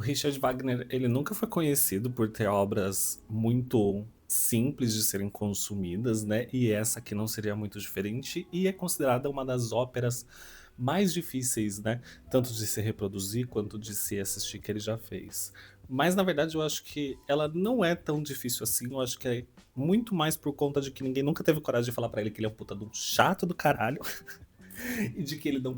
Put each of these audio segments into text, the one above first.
Richard Wagner, ele nunca foi conhecido por ter obras muito simples de serem consumidas, né? E essa aqui não seria muito diferente, e é considerada uma das óperas mais difíceis, né? Tanto de se reproduzir quanto de se assistir que ele já fez. Mas na verdade eu acho que ela não é tão difícil assim, eu acho que é muito mais por conta de que ninguém nunca teve coragem de falar pra ele que ele é um puta de um chato do caralho e de que ele não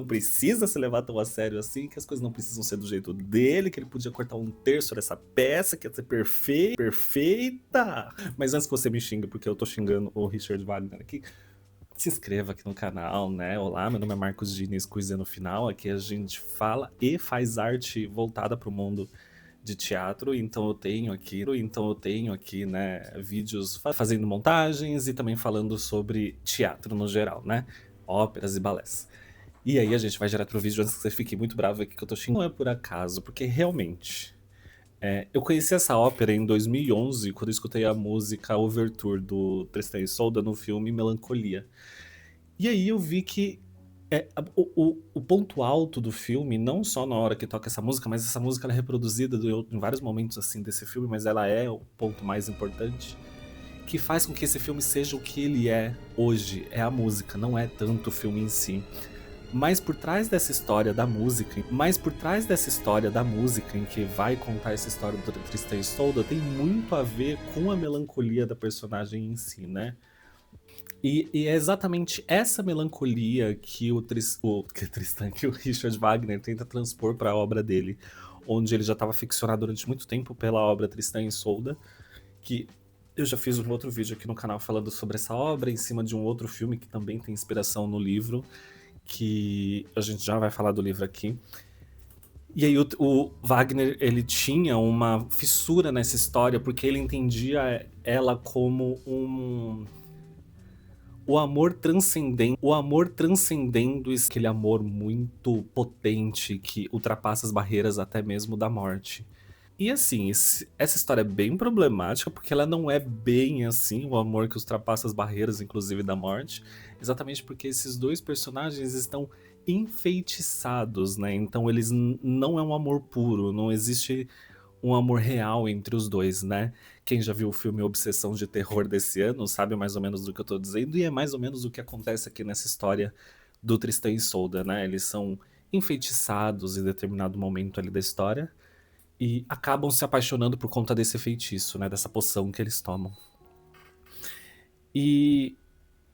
precisa se levar tão a sério assim, que as coisas não precisam ser do jeito dele, que ele podia cortar um terço dessa peça, que ia ser perfeita. Mas antes que você me xingue, porque eu tô xingando o Richard Wagner aqui, se inscreva aqui no canal, né? Olá, meu nome é Marcos Diniz, Coisa no Final. Aqui a gente fala e faz arte voltada pro mundo de teatro, então eu tenho aqui, né, vídeos fazendo montagens e também falando sobre teatro no geral, né, óperas e balés. E aí a gente vai direto pro vídeo antes que você fique muito bravo aqui que eu tô xingando. Não é por acaso, porque realmente eu conheci essa ópera em 2011 quando eu escutei a música Overture do Tristan e Isolde no filme Melancolia. E aí eu vi que o ponto alto do filme, não só na hora que toca essa música, mas essa música ela é reproduzida em vários momentos assim desse filme, mas ela é o ponto mais importante, que faz com que esse filme seja o que ele é hoje. É a música, não é tanto o filme em si. Mas por trás dessa história da música, em que vai contar essa história do Tristan e Isolde, tem muito a ver com a melancolia da personagem em si, né? E é exatamente essa melancolia que que o Richard Wagner tenta transpor para a obra dele, onde ele já estava ficcionado durante muito tempo pela obra Tristan e Isolde, que eu já fiz um outro vídeo aqui no canal falando sobre essa obra, em cima de um outro filme que também tem inspiração no livro, que a gente já vai falar do livro aqui. E aí o Wagner, ele tinha uma fissura nessa história, porque ele entendia ela como o amor transcendendo aquele amor muito potente que ultrapassa as barreiras até mesmo da morte. E assim, essa história é bem problemática porque ela não é bem assim o amor que ultrapassa as barreiras, inclusive da morte, exatamente porque esses dois personagens estão enfeitiçados, né? Então eles não é um amor puro, não existe um amor real entre os dois, né? Quem já viu o filme Obsessão de Terror desse ano sabe mais ou menos do que eu tô dizendo, e é mais ou menos o que acontece aqui nessa história do Tristan e Isolde, né? Eles são enfeitiçados em determinado momento ali da história e acabam se apaixonando por conta desse feitiço, né? Dessa poção que eles tomam. E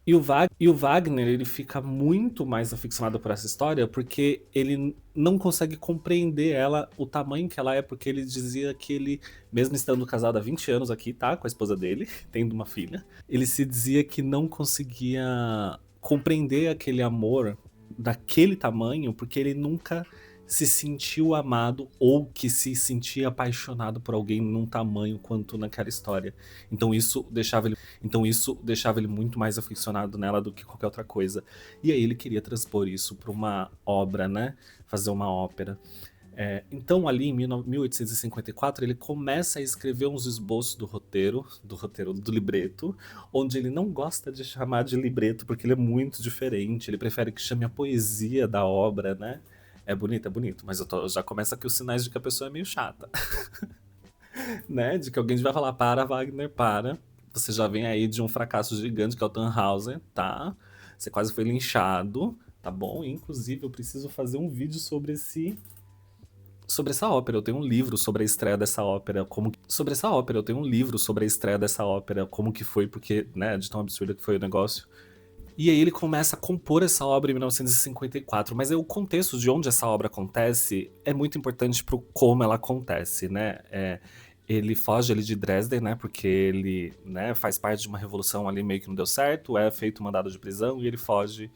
o Wagner, ele fica muito mais aficionado por essa história porque ele não consegue compreender ela, o tamanho que ela é, porque ele dizia que ele, mesmo estando casado há 20 anos aqui, tá? Com a esposa dele, tendo uma filha, ele se dizia que não conseguia compreender aquele amor daquele tamanho porque ele nunca se sentiu amado ou que se sentia apaixonado por alguém num tamanho quanto naquela história. Então isso deixava ele muito mais aficionado nela do que qualquer outra coisa. E aí ele queria transpor isso para uma obra, né? Fazer uma ópera. Então ali em 1854 ele começa a escrever uns esboços do libreto, onde ele não gosta de chamar de libreto porque ele é muito diferente, ele prefere que chame a poesia da obra, né? É bonito, mas já começa aqui os sinais de que a pessoa é meio chata, né? De que alguém vai falar, para, Wagner, para. Você já vem aí de um fracasso gigante que é o Tannhauser, tá? Você quase foi linchado, tá bom? Inclusive, eu preciso fazer um vídeo sobre essa ópera. Eu tenho um livro sobre a estreia dessa ópera, como que foi, porque, né, de tão absurdo que foi o negócio. E aí ele começa a compor essa obra em 1954, mas aí o contexto de onde essa obra acontece é muito importante pro como ela acontece, né? Ele foge ali de Dresden, né? Porque ele, né, faz parte de uma revolução ali meio que não deu certo, é feito um mandado de prisão e ele foge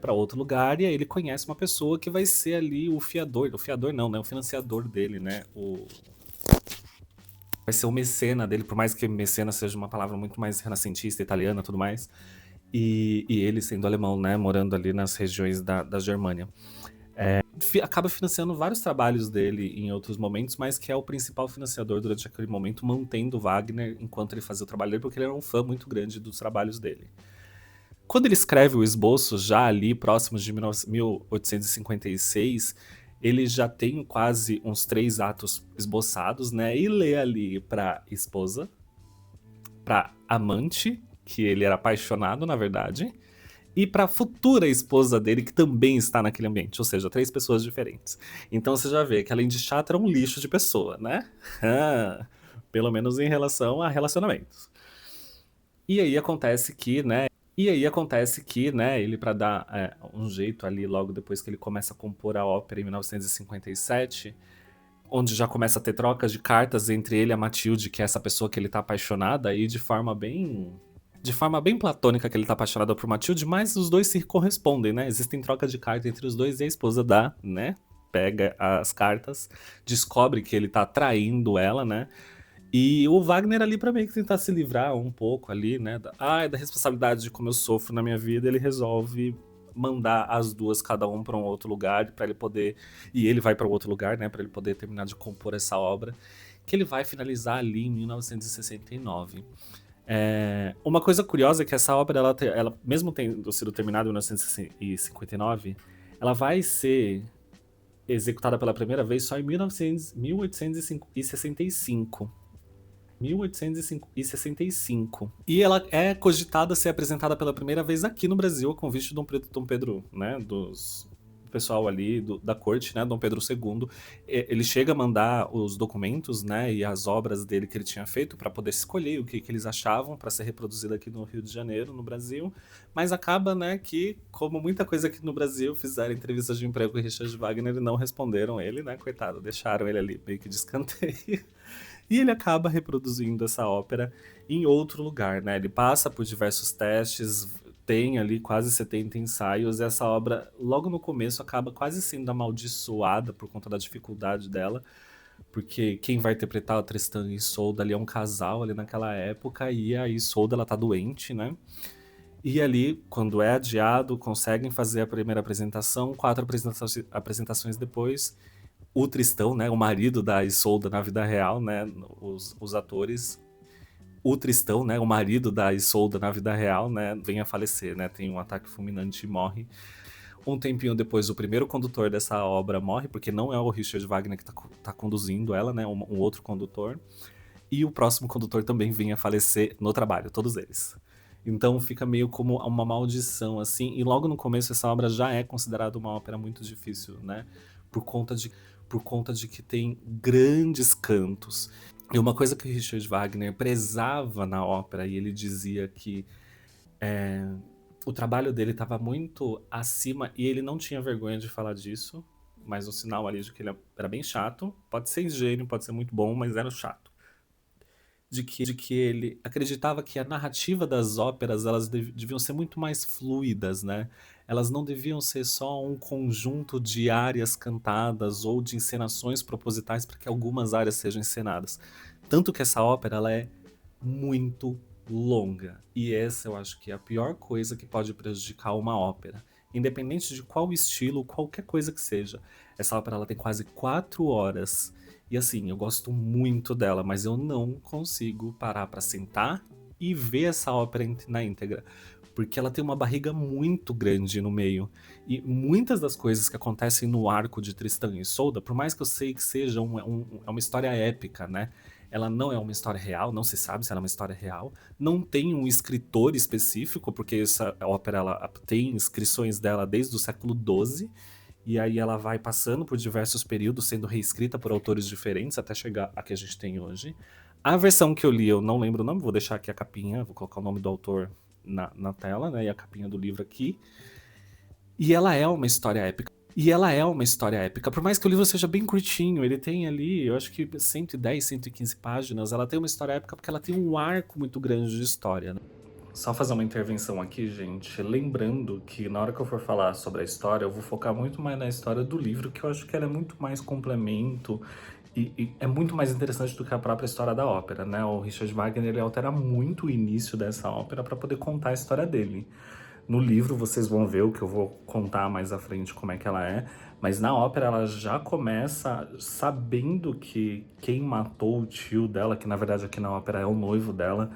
para outro lugar, e aí ele conhece uma pessoa que vai ser ali o fiador não, né? O financiador dele, né? Vai ser o mecena dele, por mais que mecena seja uma palavra muito mais renascentista, italiana e tudo mais. E ele sendo alemão, né, morando ali nas regiões da Germânia. Acaba financiando vários trabalhos dele em outros momentos, mas que é o principal financiador durante aquele momento, mantendo Wagner enquanto ele fazia o trabalho dele, porque ele era um fã muito grande dos trabalhos dele. Quando ele escreve o esboço, já ali próximos de 1856, ele já tem quase uns 3 atos esboçados, né? E lê ali pra esposa, pra amante, que ele era apaixonado, na verdade, e pra futura esposa dele, que também está naquele ambiente, ou seja, 3 pessoas diferentes. Então você já vê que além de chato, era um lixo de pessoa, né? Pelo menos em relação a relacionamentos. E aí acontece que, né? Ele, pra dar um jeito ali, logo depois que ele começa a compor a ópera em 1957, onde já começa a ter trocas de cartas entre ele e a Matilde, que é essa pessoa que ele tá apaixonada, e de forma bem platônica que ele tá apaixonado por Matilde, mas os dois se correspondem, né? Existem trocas de cartas entre os dois e a esposa dá, né? Pega as cartas, descobre que ele tá traindo ela, né? E o Wagner ali pra meio que tentar se livrar um pouco ali, né? Da responsabilidade de como eu sofro na minha vida, ele resolve mandar as duas, cada um pra um outro lugar, pra ele poder. E ele vai pra outro lugar, né? Pra ele poder terminar de compor essa obra, que ele vai finalizar ali em 1969. Uma coisa curiosa é que essa obra, ela mesmo tendo sido terminada em 1959, ela vai ser executada pela primeira vez só em 1865. 1865. E ela é cogitada ser apresentada pela primeira vez aqui no Brasil a convite de Dom Pedro, né, do pessoal ali da corte, né, Dom Pedro II. Ele chega a mandar os documentos, né, e as obras dele que ele tinha feito para poder escolher o que eles achavam para ser reproduzida aqui no Rio de Janeiro, no Brasil, mas acaba, né, que como muita coisa aqui no Brasil, fizeram entrevistas de emprego com o Richard Wagner e não responderam ele, né, coitado, deixaram ele ali meio que de escanteio. E ele acaba reproduzindo essa ópera em outro lugar, né? Ele passa por diversos testes, tem ali quase 70 ensaios, e essa obra, logo no começo, acaba quase sendo amaldiçoada por conta da dificuldade dela, porque quem vai interpretar o Tristan e Isolda ali é um casal ali naquela época, e a Isolda, ela tá doente, né? E ali, quando é adiado, conseguem fazer a primeira apresentação, 4 apresentações depois, o Tristão, né, o marido da Isolda na vida real, né, os atores, o Tristão, né, o marido da Isolda na vida real, né, vem a falecer, né, tem um ataque fulminante e morre. Um tempinho depois, o primeiro condutor dessa obra morre, porque não é o Richard Wagner que tá conduzindo ela, né, um outro condutor. E o próximo condutor também vem a falecer no trabalho, todos eles. Então fica meio como uma maldição, assim. E logo no começo essa obra já é considerada uma ópera muito difícil, né? Por conta de que tem grandes cantos. E uma coisa que o Richard Wagner prezava na ópera, e ele dizia que o trabalho dele estava muito acima, e ele não tinha vergonha de falar disso, mas um sinal ali de que ele era bem chato. Pode ser gênio, pode ser muito bom, mas era chato. De que ele acreditava que a narrativa das óperas, elas deviam ser muito mais fluidas, né? Elas não deviam ser só um conjunto de áreas cantadas ou de encenações propositais para que algumas áreas sejam encenadas. Tanto que essa ópera, ela é muito longa. E essa eu acho que é a pior coisa que pode prejudicar uma ópera. Independente de qual estilo, qualquer coisa que seja. Essa ópera, ela tem quase 4 horas. E assim, eu gosto muito dela, mas eu não consigo parar pra sentar e ver essa ópera na íntegra, porque ela tem uma barriga muito grande no meio. E muitas das coisas que acontecem no arco de Tristan e Isolda, por mais que eu sei que seja é uma história épica, né? Ela não é uma história real, não se sabe se ela é uma história real. Não tem um escritor específico, porque essa ópera ela tem inscrições dela desde o século XII. E aí ela vai passando por diversos períodos, sendo reescrita por autores diferentes até chegar a que a gente tem hoje. A versão que eu li, eu não lembro o nome, vou deixar aqui a capinha, vou colocar o nome do autor na tela, né? E a capinha do livro aqui. E ela é uma história épica. Por mais que o livro seja bem curtinho, ele tem ali, eu acho que 110, 115 páginas, ela tem uma história épica porque ela tem um arco muito grande de história, né? Só fazer uma intervenção aqui, gente. Lembrando que na hora que eu for falar sobre a história, eu vou focar muito mais na história do livro, que eu acho que ela é muito mais complemento e é muito mais interessante do que a própria história da ópera, né? O Richard Wagner, ele altera muito o início dessa ópera para poder contar a história dele. No livro vocês vão ver o que eu vou contar mais à frente como é que ela é, mas na ópera ela já começa sabendo que quem matou o tio dela, que na verdade aqui na ópera é o noivo dela,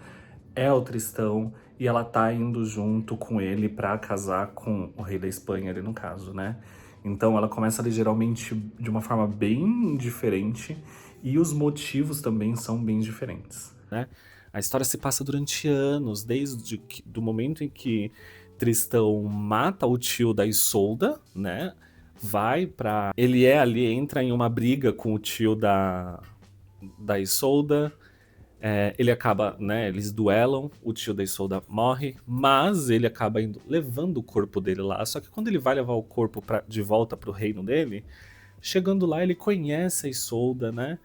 é o Tristão, e ela tá indo junto com ele pra casar com o rei da Espanha ali no caso, né? Então ela começa ali geralmente de uma forma bem diferente e os motivos também são bem diferentes, né? A história se passa durante anos, desde do momento em que Tristão mata o tio da Isolda, né? Vai pra. Ele ali, entra em uma briga com o tio da Isolda. Ele acaba, né? Eles duelam, o tio da Isolda morre, mas ele acaba levando o corpo dele lá. Só que quando ele vai levar o corpo de volta pro reino dele, chegando lá ele conhece a Isolda, né?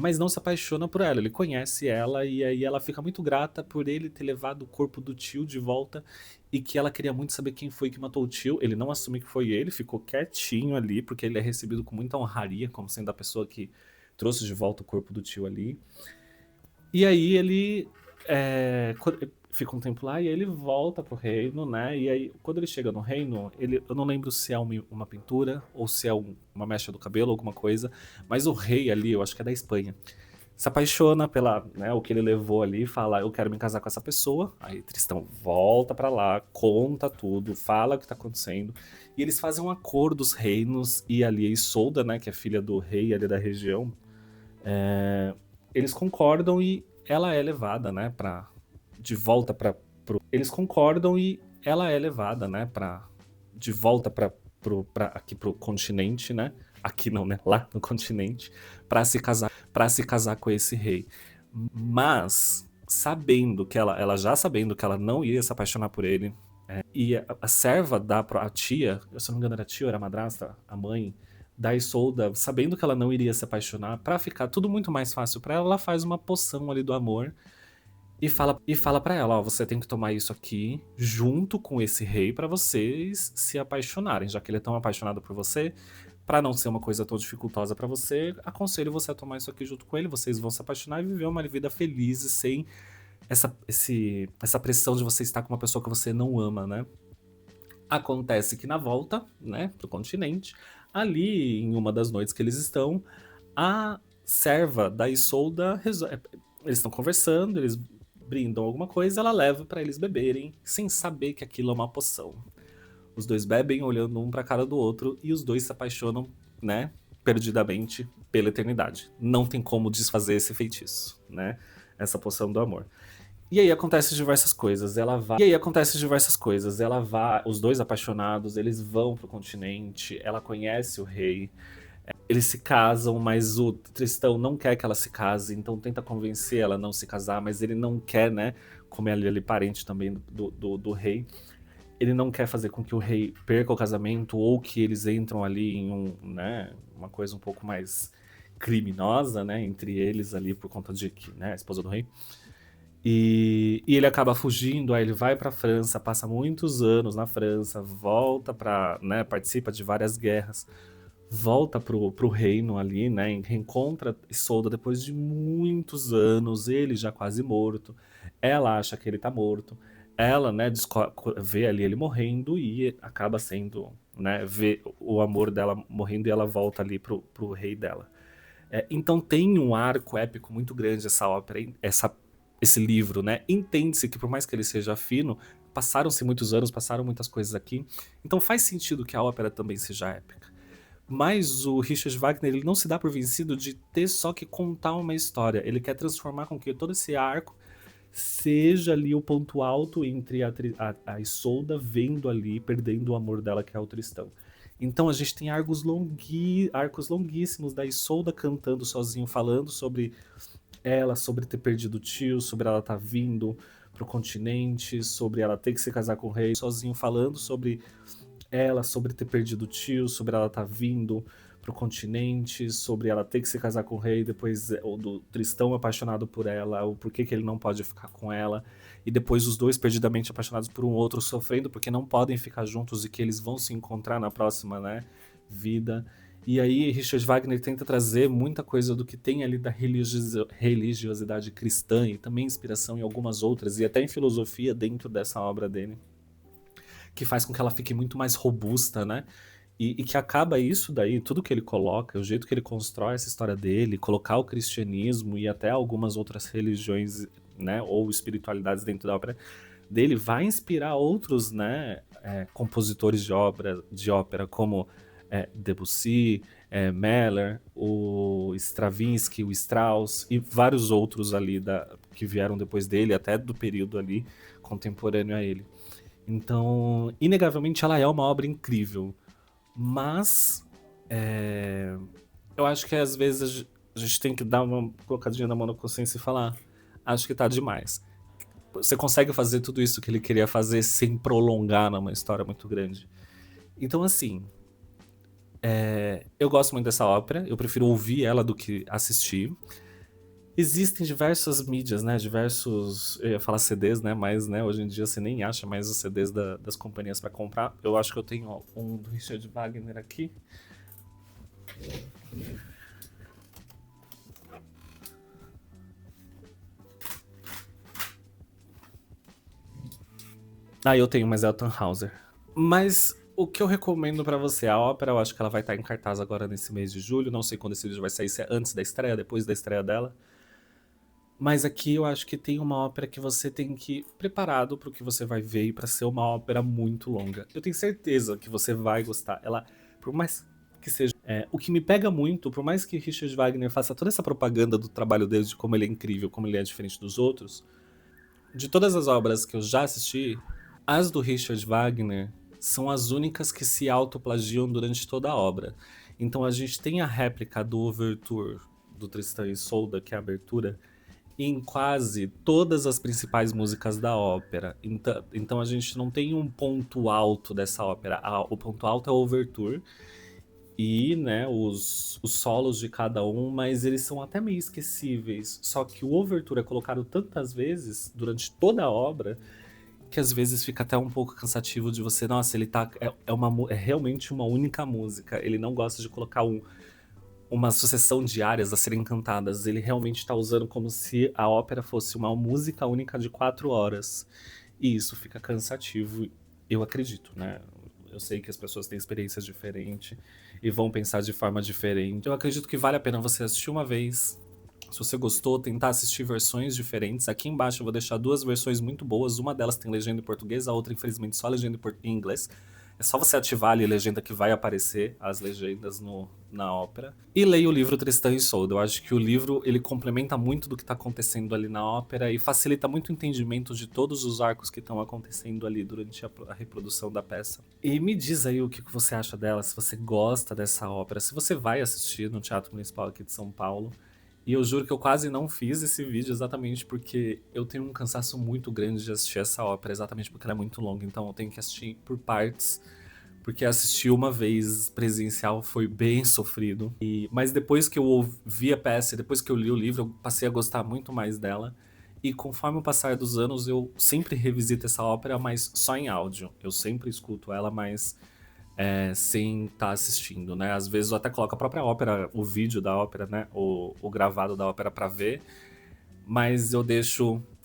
Mas não se apaixona por ela, ele conhece ela e aí ela fica muito grata por ele ter levado o corpo do tio de volta e que ela queria muito saber quem foi que matou o tio. Ele não assume que foi ele, ficou quietinho ali porque ele é recebido com muita honraria como sendo a pessoa que trouxe de volta o corpo do tio ali. E aí ele fica um tempo lá e aí ele volta pro reino, né? E aí, quando ele chega no reino, eu não lembro se é uma pintura ou se é uma mecha do cabelo, alguma coisa, mas o rei ali, eu acho que é da Espanha, se apaixona pela, né, o que ele levou ali e fala, eu quero me casar com essa pessoa. Aí Tristão volta pra lá, conta tudo, fala o que tá acontecendo. E eles fazem um acordo dos reinos e ali a Isolda, né, que é filha do rei ali da região, eles concordam e ela é levada, né, de volta para eles concordam e ela é levada, né, de volta para aqui pro continente, né? Aqui não, né? Lá no continente, para se casar com esse rei. Mas sabendo que ela já sabendo que ela não ia se apaixonar por ele, e a serva dá pra a tia, se eu não me engano era a tia ou era a madrasta, a mãe da Isolda, sabendo que ela não iria se apaixonar, pra ficar tudo muito mais fácil pra ela, ela faz uma poção ali do amor e fala para ela, ó, você tem que tomar isso aqui junto com esse rei pra vocês se apaixonarem, já que ele é tão apaixonado por você, pra não ser uma coisa tão dificultosa pra você, aconselho você a tomar isso aqui junto com ele, vocês vão se apaixonar e viver uma vida feliz e sem essa pressão de você estar com uma pessoa que você não ama, né? Acontece que na volta, né, pro continente, ali em uma das noites que eles estão, a serva da Isolda eles estão conversando, eles brindam alguma coisa, ela leva pra eles beberem, sem saber que aquilo é uma poção. Os dois bebem olhando um pra cara do outro e os dois se apaixonam, né, perdidamente pela eternidade. Não tem como desfazer esse feitiço, né? Essa poção do amor. E aí acontece diversas coisas. Ela vai, os dois apaixonados, eles vão pro continente, ela conhece o rei, eles se casam, mas o Tristão não quer que ela se case, então tenta convencer ela a não se casar, mas ele não quer, né? Como ele é ali parente também do rei, ele não quer fazer com que o rei perca o casamento ou que eles entram ali em né, uma coisa um pouco mais criminosa, né, entre eles ali por conta de que, né, a esposa do rei. E ele acaba fugindo, aí ele vai pra França, passa muitos anos na França, volta pra, né, participa de várias guerras, volta pro reino ali, né, reencontra Isolda depois de muitos anos, ele já quase morto, ela acha que ele tá morto, ela, né, vê ali ele morrendo e acaba sendo, né, vê o amor dela morrendo e ela volta ali pro rei dela. Então tem um arco épico muito grande essa ópera, esse livro, né? Entende-se que por mais que ele seja fino, passaram-se muitos anos, passaram muitas coisas aqui, então faz sentido que a ópera também seja épica. Mas o Richard Wagner ele não se dá por vencido de ter só que contar uma história, ele quer transformar com que todo esse arco seja ali o ponto alto entre a Isolda vendo ali, perdendo o amor dela que é o Tristão. Então a gente tem arcos longuíssimos da Isolda cantando sozinho, falando sobre ela, sobre ter perdido o tio, sobre ela estar vindo pro continente, sobre ela ter que se casar com o rei, sozinho falando sobre ela, sobre ter perdido o tio, sobre ela estar vindo pro continente, sobre ela ter que se casar com o rei, depois o do Tristão apaixonado por ela, o porquê que ele não pode ficar com ela, e depois os dois perdidamente apaixonados por um outro, sofrendo porque não podem ficar juntos e que eles vão se encontrar na próxima, né, vida. E aí Richard Wagner tenta trazer muita coisa do que tem ali da religiosidade cristã e também inspiração em algumas outras, e até em filosofia dentro dessa obra dele, que faz com que ela fique muito mais robusta, né? E que acaba isso daí, tudo que ele coloca, o jeito que ele constrói essa história dele, colocar o cristianismo e até algumas outras religiões, né, ou espiritualidades dentro da ópera, dele vai inspirar outros, né, compositores de ópera como Debussy, Mahler, o Stravinsky, o Strauss e vários outros ali que vieram depois dele, até do período ali contemporâneo a ele. Então, inegavelmente, ela é uma obra incrível, mas eu acho que às vezes a gente tem que dar uma colocadinha na mão na consciência e falar: acho que tá demais. Você consegue fazer tudo isso que ele queria fazer sem prolongar numa história muito grande. Então, assim, eu gosto muito dessa ópera, eu prefiro ouvir ela do que assistir. Existem diversas mídias, né? Diversos. Eu ia falar CDs, né? Mas né, hoje em dia você nem acha mais os CDs das companhias pra comprar. Eu acho que eu tenho ó, um do Richard Wagner aqui. Ah, eu tenho, mas é o Tannhauser. Mas o que eu recomendo pra você, a ópera, eu acho que ela vai estar em cartaz agora nesse mês de julho. Não sei quando esse vídeo vai sair, se é antes da estreia, depois da estreia dela. Mas aqui eu acho que tem uma ópera que você tem que ir preparado pro que você vai ver e pra ser uma ópera muito longa. Eu tenho certeza que você vai gostar. Ela, por mais que seja. O que me pega muito, por mais que Richard Wagner faça toda essa propaganda do trabalho dele, de como ele é incrível, como ele é diferente dos outros, de todas as obras que eu já assisti, as do Richard Wagner são as únicas que se autoplagiam durante toda a obra. Então a gente tem a réplica do Overture do Tristan e Isolda, que é a abertura, em quase todas as principais músicas da ópera. Então a gente não tem um ponto alto dessa ópera. O ponto alto é o Overture e né, os solos de cada um, mas eles são até meio esquecíveis. Só que o Overture é colocado tantas vezes durante toda a obra que às vezes fica até um pouco cansativo de você, nossa, ele tá. É realmente uma única música. Ele não gosta de colocar uma sucessão de áreas a serem cantadas. Ele realmente está usando como se a ópera fosse uma música única de 4 horas. E isso fica cansativo, eu acredito, né? Eu sei que as pessoas têm experiências diferentes e vão pensar de forma diferente. Eu acredito que vale a pena você assistir uma vez. Se você gostou, tentar assistir versões diferentes. Aqui embaixo eu vou deixar 2 versões muito boas. Uma delas tem legenda em português, a outra, infelizmente, só legenda em inglês. É só você ativar ali a legenda que vai aparecer as legendas na ópera. E leia o livro Tristan e Isolde. Eu acho que o livro ele complementa muito do que está acontecendo ali na ópera e facilita muito o entendimento de todos os arcos que estão acontecendo ali durante a reprodução da peça. E me diz aí o que você acha dela, se você gosta dessa ópera, se você vai assistir no Teatro Municipal aqui de São Paulo. E eu juro que eu quase não fiz esse vídeo exatamente porque eu tenho um cansaço muito grande de assistir essa ópera, exatamente porque ela é muito longa, então eu tenho que assistir por partes, porque assistir uma vez presencial foi bem sofrido. Mas depois que eu ouvi a peça, depois que eu li o livro, eu passei a gostar muito mais dela. E conforme o passar dos anos, eu sempre revisito essa ópera, mas só em áudio. Eu sempre escuto ela, mas sem estar assistindo, né? Às vezes eu até coloco a própria ópera, o vídeo da ópera, né? O gravado da ópera pra ver, mas eu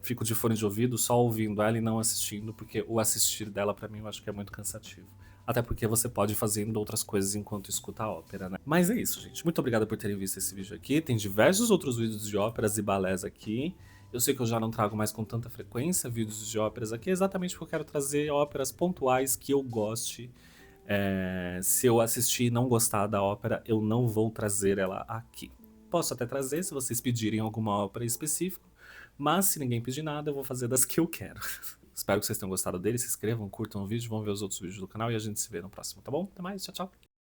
fico de fone de ouvido só ouvindo ela e não assistindo, porque o assistir dela pra mim eu acho que é muito cansativo. Até porque você pode ir fazendo outras coisas enquanto escuta a ópera, né? Mas é isso, gente. Muito obrigado por terem visto esse vídeo aqui. Tem diversos outros vídeos de óperas e balés aqui. Eu sei que eu já não trago mais com tanta frequência vídeos de óperas aqui, exatamente porque eu quero trazer óperas pontuais que eu goste. Se eu assistir e não gostar da ópera, eu não vou trazer ela aqui. Posso até trazer se vocês pedirem alguma ópera específica, mas se ninguém pedir nada, eu vou fazer das que eu quero. Espero que vocês tenham gostado dele, se inscrevam, curtam o vídeo, vão ver os outros vídeos do canal e a gente se vê no próximo, tá bom? Até mais, tchau, tchau!